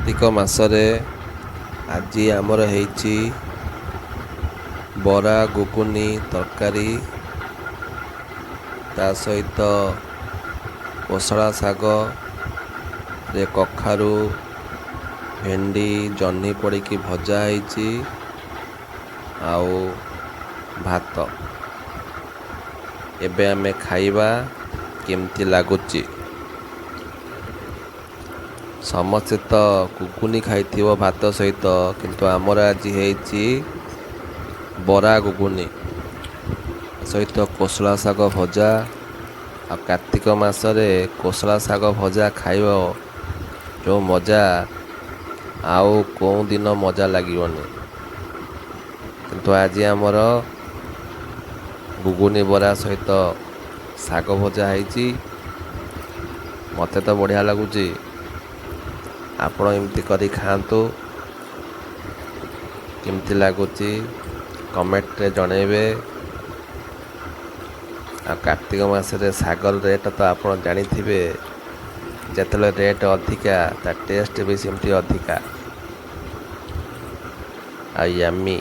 କାର୍ତ୍ତିକ ମାସରେ ଆଜି ଆମର ହେଇଛି ବରା ଘୁଗୁନି ତରକାରୀ, ତା ସହିତ କୋଶଳା ଶାଗରେ କଖାରୁ, ଭେଣ୍ଡି, ଜହ୍ନି ପଡ଼ିକି ଭଜା ହେଇଛି ଆଉ ଭାତ। ଏବେ ଆମେ ଖାଇବା କେମିତି ଲାଗୁଛି। ସମସ୍ତେ ତ ଘୁଗୁନି ଖାଇଥିବ ଭାତ ସହିତ, କିନ୍ତୁ ଆମର ଆଜି ହେଇଛି ବରା ଘୁଗୁନି ସହିତ କୋଶଳା ଶାଗ ଭଜା। ଆଉ କାର୍ତ୍ତିକ ମାସରେ କୋଶଳା ଶାଗ ଭଜା ଖାଇବ ଯେଉଁ ମଜା, ଆଉ କେଉଁ ଦିନ ମଜା ଲାଗିବନି। କିନ୍ତୁ ଆଜି ଆମର ଘୁଗୁନି ବରା ସହିତ ଶାଗ ଭଜା ହେଇଛି। ମୋତେ ତ ବଢ଼ିଆ ଲାଗୁଛି। ଆପଣ ଏମିତି କରି ଖାଆନ୍ତୁ। କେମିତି ଲାଗୁଛି କମେଣ୍ଟରେ ଜଣେଇବେ। ଆଉ କାର୍ତ୍ତିକ ମାସରେ ଶାଗର ରେଟ୍ ତ ଆପଣ ଜାଣିଥିବେ, ଯେତେବେଳେ ରେଟ୍ ଅଧିକା ତା ଟେଷ୍ଟ ବି ସେମିତି ଅଧିକା। ଆଉ ୟାମି।